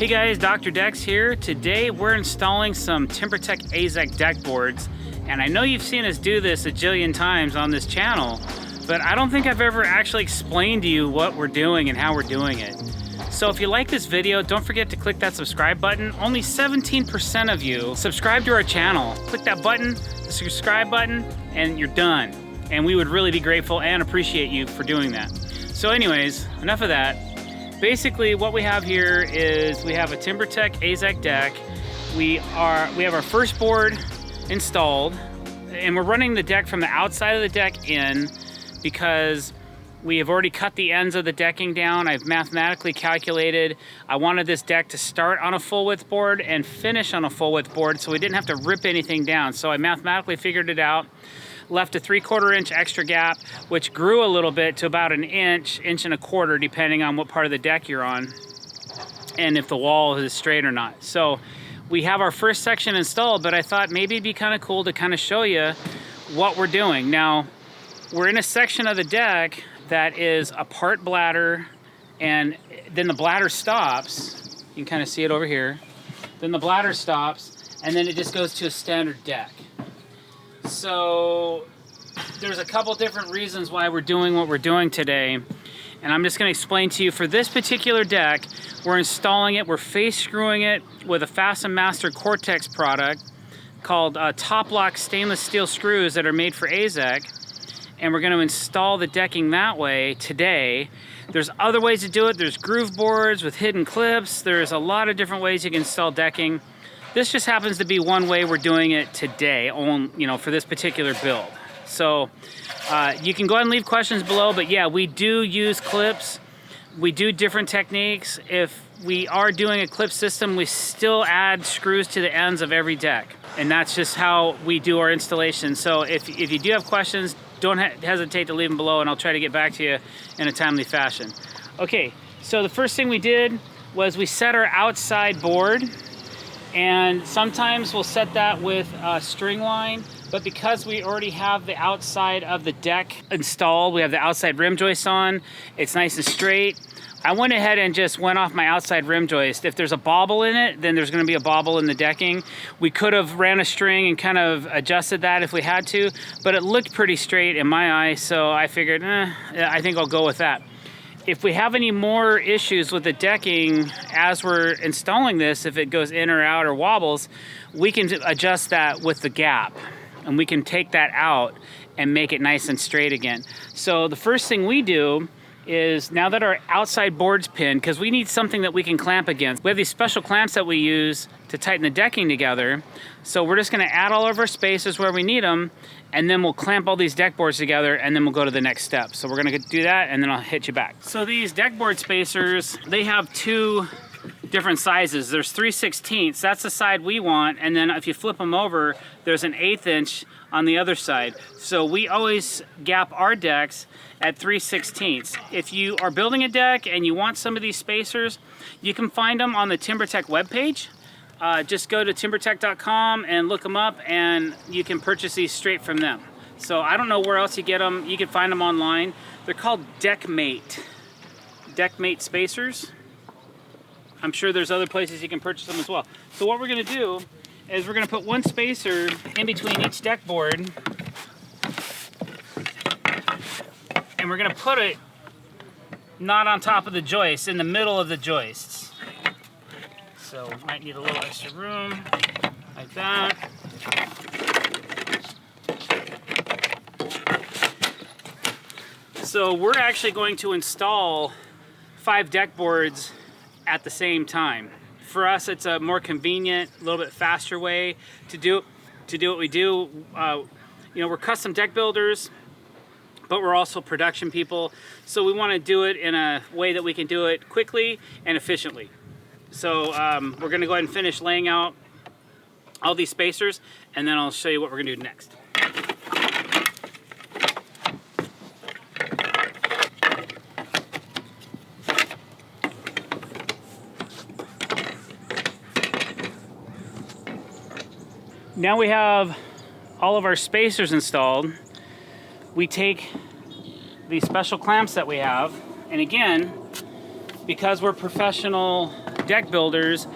Hey guys, Dr. Decks here. Today we're installing some TimberTech AZEK deck boards, and I know you've seen us do this a jillion times on this channel, but I don't think I've ever actually explained to you what we're doing and how we're doing it. So if you like this video, don't forget to click that subscribe button. Only 17% of you subscribe to our channel. Click that button, the subscribe button, and you're done. And we would really be grateful and appreciate you for doing that. So anyways, enough of that. Basically, what we have here is we have a TimberTech AZEK deck. We have our first board installed, and we're running the deck from the outside of the deck in because we have already cut the ends of the decking down. I've mathematically calculated I wanted this deck to start on a full width board and finish on a full width board, so we didn't have to rip anything down. So I mathematically figured it out. Left a 3/4 inch extra gap, which grew a little bit to about an inch, inch and a quarter, depending on what part of the deck you're on and if the wall is straight or not. So we have our first section installed, but I thought maybe it'd be kind of cool to kind of show you what we're doing. Now, we're in a section of the deck that is a part bladder, and then the bladder stops. You can kind of see it over here. Then the bladder stops, and then it just goes to a standard deck. So there's a couple different reasons why we're doing what we're doing today, and I'm just going to explain to you. For this particular deck, we're installing it, we're face screwing it with a Fasten Master Cortex product called top lock stainless steel screws that are made for AZEK, and we're going to install the decking that way today. There's other ways to do it. There's groove boards with hidden clips. There's a lot of different ways you can install decking. This just happens to be one way we're doing it today, for this particular build. So you can go ahead and leave questions below, but yeah, we do use clips. We do different techniques. If we are doing a clip system, we still add screws to the ends of every deck. And that's just how we do our installation. So if you do have questions, don't hesitate to leave them below, and I'll try to get back to you in a timely fashion. Okay, so the first thing we did was we set our outside board. And sometimes we'll set that with a string line, but because we already have the outside of the deck installed, we have the outside rim joist on, it's nice and straight. I went ahead and just went off my outside rim joist. If there's a bobble in it, then there's gonna be a bobble in the decking. We could have ran a string and kind of adjusted that if we had to, but it looked pretty straight in my eye, so I figured, I think I'll go with that. If we have any more issues with the decking as we're installing this, if it goes in or out or wobbles, we can adjust that with the gap, and we can take that out and make it nice and straight again. So the first thing we do is, now that our outside board's pinned, because we need something that we can clamp against. We have these special clamps that we use to tighten the decking together. So we're just gonna add all of our spaces where we need them, and then we'll clamp all these deck boards together, and then we'll go to the next step. So we're gonna do that, and then I'll hit you back. So these deck board spacers, they have two different sizes. There's 3/16, that's the side we want, and then if you flip them over, there's an 1/8 inch on the other side. So we always gap our decks at 3/16. If you are building a deck and you want some of these spacers, you can find them on the TimberTech webpage. Just go to timbertech.com and look them up, and you can purchase these straight from them. So I don't know where else you get them. You can find them online. They're called Deckmate spacers. I'm sure there's other places you can purchase them as well. So what we're gonna do is we're gonna put one spacer in between each deck board, and we're gonna put it not on top of the joist, in the middle of the joists. So we might need a little extra room, like that. So we're actually going to install 5 deck boards at the same time. For us, it's a more convenient, a little bit faster way to do what we do. We're custom deck builders, but we're also production people. So we want to do it in a way that we can do it quickly and efficiently. So we're gonna go ahead and finish laying out all these spacers, and then I'll show you what we're gonna do next. Now we have all of our spacers installed. We take these special clamps that we have, and again, because we're professional deck builders,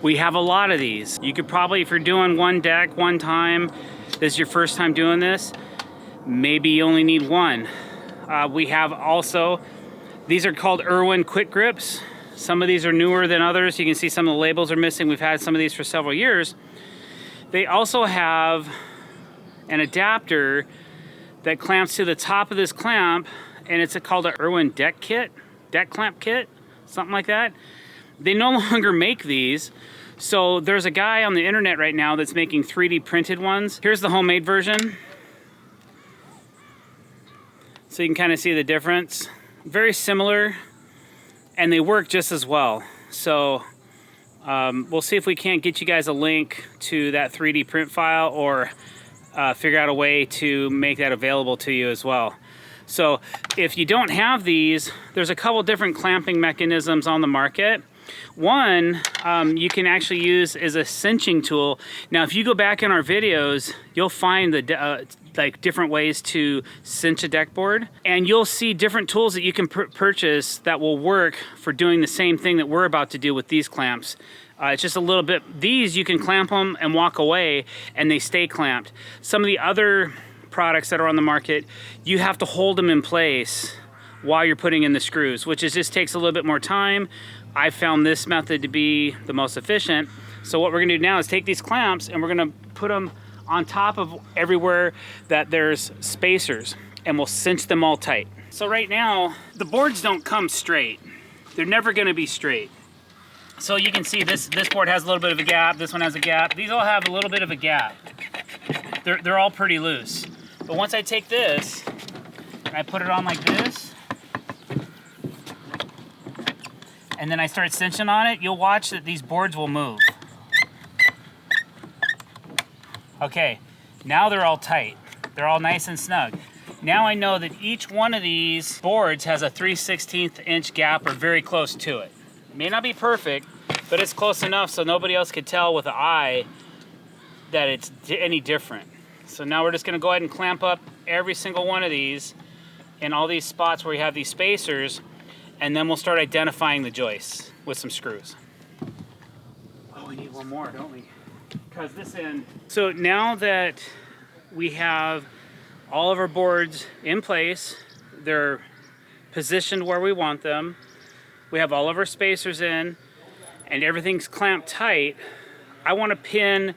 we have a lot of these. You could probably, if you're doing one deck one time, this is your first time doing this, maybe you only need one. We have also, these are called Irwin Quick Grips. Some of these are newer than others. You can see some of the labels are missing. We've had some of these for several years. They also have an adapter that clamps to the top of this clamp, and it's called an Irwin deck clamp kit, something like that. They no longer make these. So there's a guy on the internet right now that's making 3D printed ones. Here's the homemade version. So you can kind of see the difference. Very similar, and they work just as well. So we'll see if we can't get you guys a link to that 3D print file, or figure out a way to make that available to you as well. So if you don't have these, there's a couple different clamping mechanisms on the market. One you can actually use as a cinching tool. Now if you go back in our videos, you'll find the like different ways to cinch a deck board, and you'll see different tools that you can purchase that will work for doing the same thing that we're about to do with these clamps. It's just a little bit, these you can clamp them and walk away and they stay clamped. Some of the other products that are on the market, you have to hold them in place while you're putting in the screws, which just takes a little bit more time. I found this method to be the most efficient. So what we're gonna do now is take these clamps and we're gonna put them on top of everywhere that there's spacers, and we'll cinch them all tight. So right now, the boards don't come straight. They're never gonna be straight. So you can see this board has a little bit of a gap, this one has a gap. These all have a little bit of a gap. They're all pretty loose. But once I take this, and I put it on like this, and then I start cinching on it, you'll watch that these boards will move. Okay, now they're all tight. They're all nice and snug. Now I know that each one of these boards has a 3/16 inch gap or very close to it. It may not be perfect, but it's close enough so nobody else could tell with the eye that it's any different. So now we're just gonna go ahead and clamp up every single one of these in all these spots where we have these spacers, and then we'll start identifying the joists with some screws. Oh, we need one more, don't we? Because this end. So now that we have all of our boards in place, they're positioned where we want them, we have all of our spacers in, and everything's clamped tight, I want to pin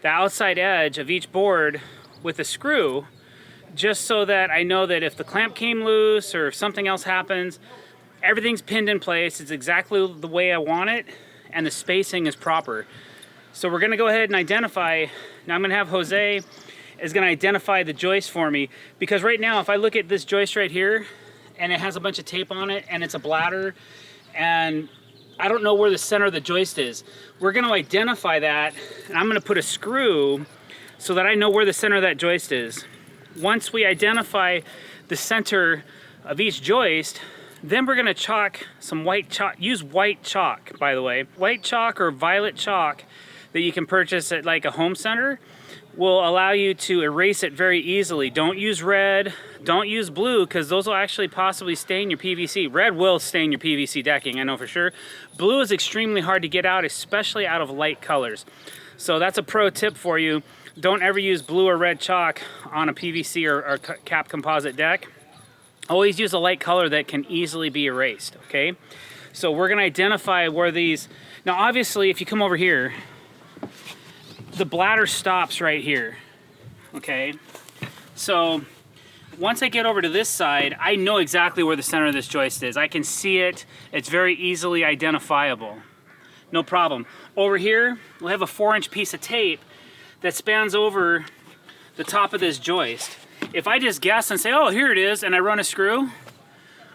the outside edge of each board with a screw, just so that I know that if the clamp came loose or if something else happens, everything's pinned in place, it's exactly the way I want it, and the spacing is proper. So we're gonna go ahead and identify, now I'm gonna have Jose is gonna identify the joist for me, because right now if I look at this joist right here, and it has a bunch of tape on it, and it's a bladder, and I don't know where the center of the joist is. We're gonna identify that, and I'm gonna put a screw so that I know where the center of that joist is. Once we identify the center of each joist, then we're gonna chalk some white chalk. Use white chalk, by the way. White chalk or violet chalk that you can purchase at like a home center will allow you to erase it very easily. Don't use red, don't use blue, because those will actually possibly stain your PVC. Red will stain your PVC decking, I know for sure. Blue is extremely hard to get out, especially out of light colors. So that's a pro tip for you. Don't ever use blue or red chalk on a PVC or cap composite deck. Always use a light color that can easily be erased, okay? So we're gonna identify where these, now obviously if you come over here, the bladder stops right here, okay? So once I get over to this side, I know exactly where the center of this joist is. I can see it, it's very easily identifiable. No problem. Over here, we'll have a 4-inch piece of tape that spans over the top of this joist. If I just guess and say, oh, here it is, and I run a screw,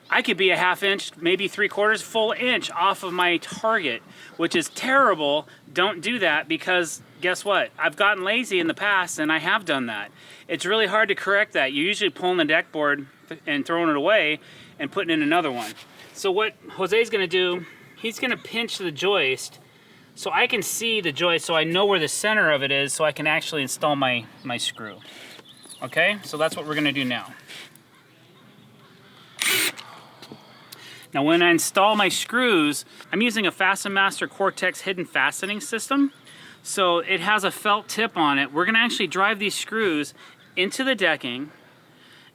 I could be a 1/2 inch, maybe 3/4 full inch off of my target, which is terrible. Don't do that, because guess what? I've gotten lazy in the past, and I have done that. It's really hard to correct that. You're usually pulling the deck board and throwing it away and putting in another one. So what Jose's gonna do, he's gonna pinch the joist so I can see the joist, so I know where the center of it is, so I can actually install my screw. Okay, so that's what we're gonna do now. Now when I install my screws, I'm using a Fastenmaster Cortex hidden fastening system. So it has a felt tip on it. We're gonna actually drive these screws into the decking,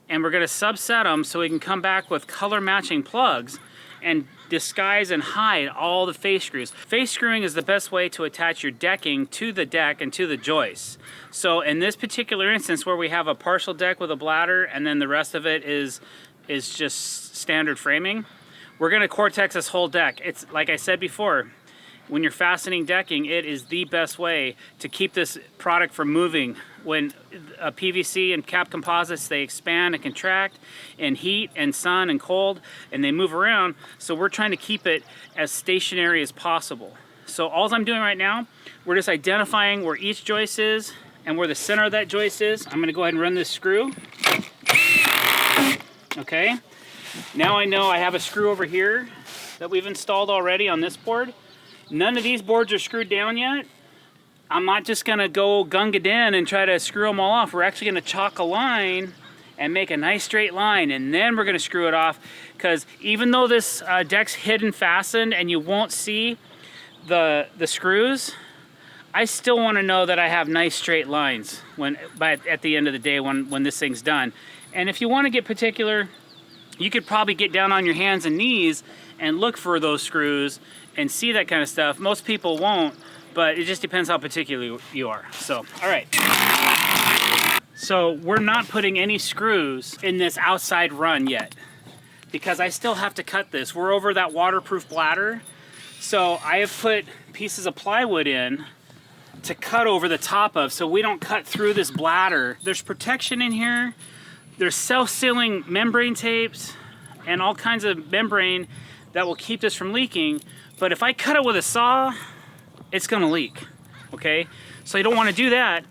and we're gonna subset them so we can come back with color matching plugs and disguise and hide all the face screws. Face screwing is the best way to attach your decking to the deck and to the joists. So in this particular instance where we have a partial deck with a bladder and then the rest of it is just standard framing, we're gonna Cortex this whole deck. It's like I said before, when you're fastening decking, it is the best way to keep this product from moving. When PVC and cap composites, they expand and contract in heat and sun and cold, and they move around. So we're trying to keep it as stationary as possible. So all I'm doing right now, we're just identifying where each joist is and where the center of that joist is. I'm gonna go ahead and run this screw. Okay. Now I know I have a screw over here that we've installed already on this board. None of these boards are screwed down yet. I'm not just gonna go gung-a-din and try to screw them all off. We're actually gonna chalk a line and make a nice straight line, and then we're gonna screw it off, because even though this deck's hidden fastened and you won't see the screws, I still wanna know that I have nice straight lines at the end of the day when this thing's done. And if you wanna get particular, you could probably get down on your hands and knees and look for those screws and see that kind of stuff. Most people won't, but it just depends how particular you are. So, all right. So we're not putting any screws in this outside run yet, because I still have to cut this. We're over that waterproof bladder. So I have put pieces of plywood in to cut over the top of, so we don't cut through this bladder. There's protection in here. There's self-sealing membrane tapes and all kinds of membrane that will keep this from leaking. But if I cut it with a saw, it's gonna leak, okay? So I don't wanna do that.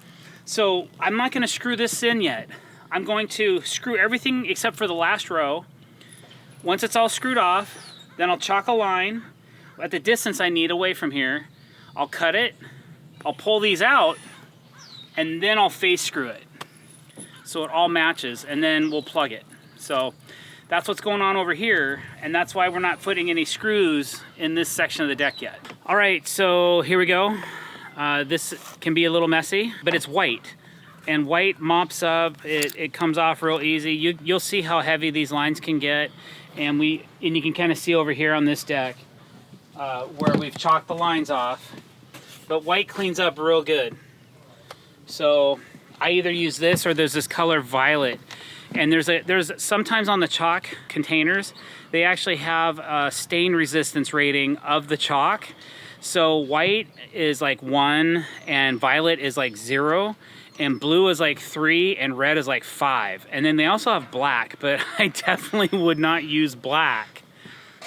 So I'm not gonna screw this in yet. I'm going to screw everything except for the last row. Once it's all screwed off, then I'll chalk a line at the distance I need away from here. I'll cut it, I'll pull these out, and then I'll face screw it, so it all matches, and then we'll plug it. So that's what's going on over here, and that's why we're not putting any screws in this section of the deck yet. All right, so here we go. This can be a little messy, but it's white, and white mops up. It comes off real easy. You'll see how heavy these lines can get, and you can kind of see over here on this deck where we've chalked the lines off. But white cleans up real good. So I either use this or there's this color violet. And there's sometimes on the chalk containers, they actually have a stain resistance rating of the chalk. So white is like 1 and violet is like 0 and blue is like 3 and red is like 5. And then they also have black, but I definitely would not use black.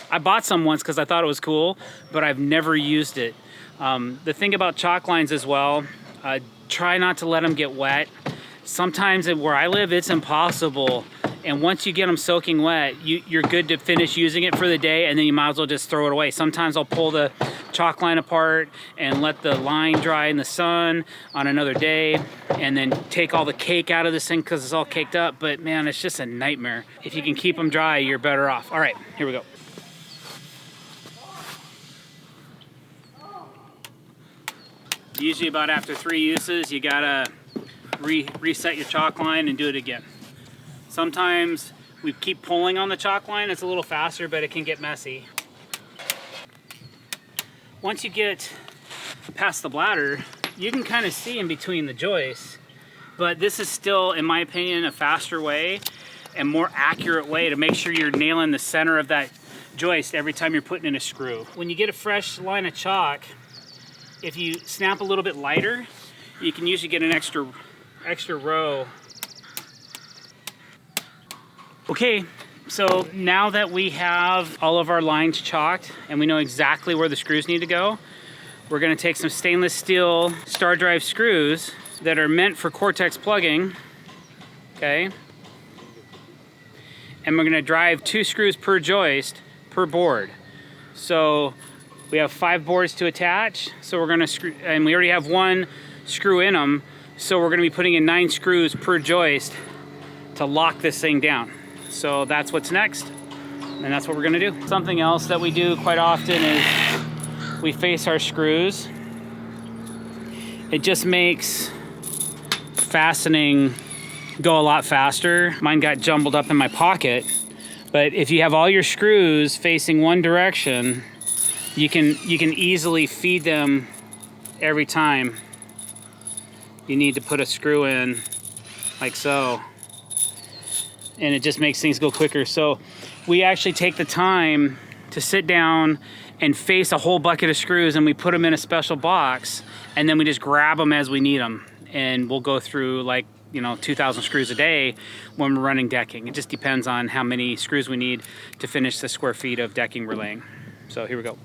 I bought some once because I thought it was cool, but I've never used it. The thing about chalk lines as well, try not to let them get wet. Sometimes where I live, it's impossible. And once you get them soaking wet, you're good to finish using it for the day, and then you might as well just throw it away. Sometimes I'll pull the chalk line apart and let the line dry in the sun on another day, and then take all the cake out of this thing because it's all caked up. But man, it's just a nightmare. If you can keep them dry, you're better off. All right, here we go. Usually about after 3 uses, you gotta reset your chalk line and do it again. Sometimes we keep pulling on the chalk line, it's a little faster, but it can get messy. Once you get past the bladder, you can kind of see in between the joists, but this is still, in my opinion, a faster way and more accurate way to make sure you're nailing the center of that joist every time you're putting in a screw. When you get a fresh line of chalk, if you snap a little bit lighter, you can usually get an extra row. Okay, so now that we have all of our lines chalked and we know exactly where the screws need to go, we're gonna take some stainless steel star drive screws that are meant for Cortex plugging, okay? And we're gonna drive 2 screws per joist per board. So we have 5 boards to attach, so we're gonna screw, and we already have 1 screw in them, so we're gonna be putting in 9 screws per joist to lock this thing down. So that's what's next. And that's what we're gonna do. Something else that we do quite often is we face our screws. It just makes fastening go a lot faster. Mine got jumbled up in my pocket, but if you have all your screws facing one direction, you can easily feed them every time you need to put a screw in, like so. And it just makes things go quicker. So we actually take the time to sit down and face a whole bucket of screws, and we put them in a special box, and then we just grab them as we need them. And we'll go through like, 2,000 screws a day when we're running decking. It just depends on how many screws we need to finish the square feet of decking we're laying. So here we go.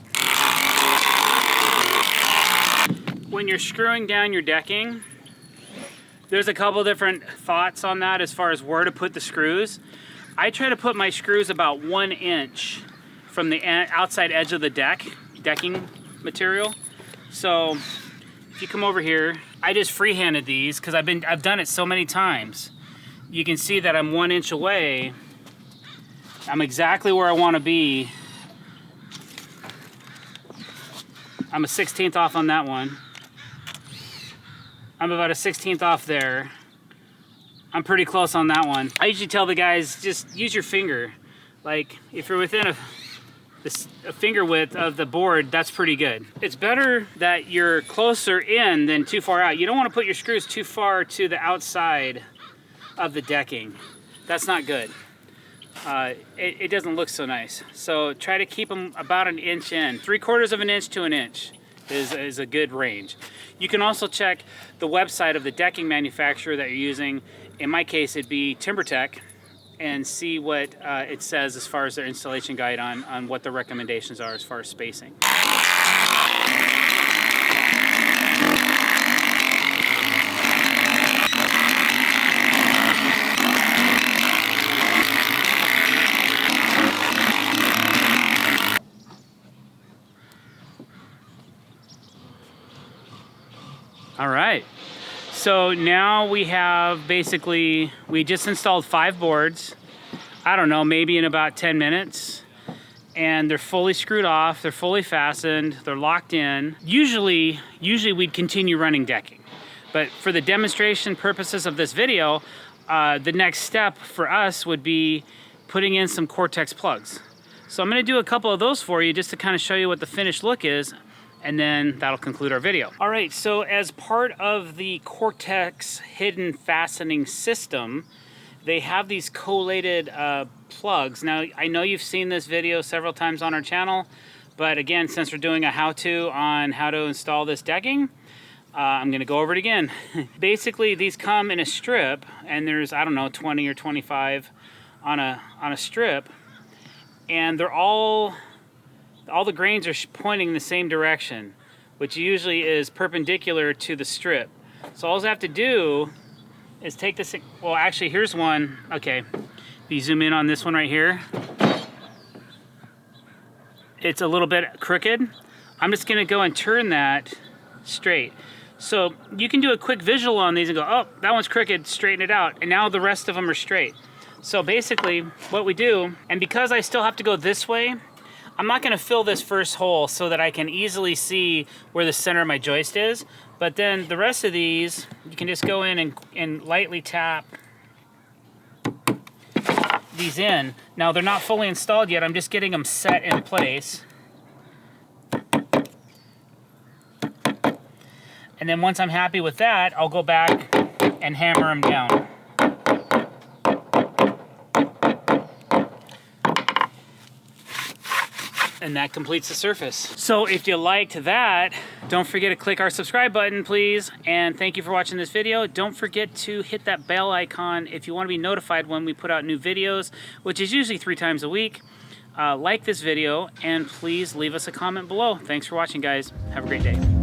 When you're screwing down your decking, there's a couple different thoughts on that as far as where to put the screws. I try to put my screws about 1 inch from the outside edge of the decking material. So if you come over here, I just freehanded these because I've done it so many times. You can see that I'm 1 inch away. I'm exactly where I want to be. I'm a 1/16 off on that one. I'm about a 1/16 off there. I'm pretty close on that one. I usually tell the guys, just use your finger. Like, if you're within a finger width of the board, that's pretty good. It's better that you're closer in than too far out. You don't want to put your screws too far to the outside of the decking. That's not good. It doesn't look so nice. So try to keep them about 1 inch in. 3/4 of an inch to 1 inch is a good range. You can also check the website of the decking manufacturer that you're using. In my case, it'd be TimberTech, and see what it says as far as their installation guide on what the recommendations are as far as spacing. All right. So now we have basically, we just installed 5 boards. I don't know, maybe in about 10 minutes. And they're fully screwed off, they're fully fastened, they're locked in. Usually we'd continue running decking. But for the demonstration purposes of this video, the next step for us would be putting in some Cortex plugs. So I'm gonna do a couple of those for you just to kind of show you what the finished look is, and then that'll conclude our video. All right, so as part of the Cortex hidden fastening system, they have these collated plugs. Now, I know you've seen this video several times on our channel, but again, since we're doing a how-to on how to install this decking, I'm gonna go over it again. Basically, these come in a strip, and there's, I don't know, 20 or 25 on a strip, and they're all the grains are pointing in the same direction, which usually is perpendicular to the strip. So all I have to do is take this, well actually here's one, okay, if you zoom in on this one right here, it's a little bit crooked. I'm just gonna go and turn that straight. So you can do a quick visual on these and go, oh, that one's crooked, straighten it out, and now the rest of them are straight. So basically what we do, and because I still have to go this way, I'm not gonna fill this first hole so that I can easily see where the center of my joist is, but then the rest of these, you can just go in and lightly tap these in. Now they're not fully installed yet, I'm just getting them set in place. And then once I'm happy with that, I'll go back and hammer them down. And that completes the surface. So if you liked that, don't forget to click our subscribe button, please. And thank you for watching this video. Don't forget to hit that bell icon if you want to be notified when we put out new videos, which is usually 3 times a week. Like this video, and please leave us a comment below. Thanks for watching, guys. Have a great day.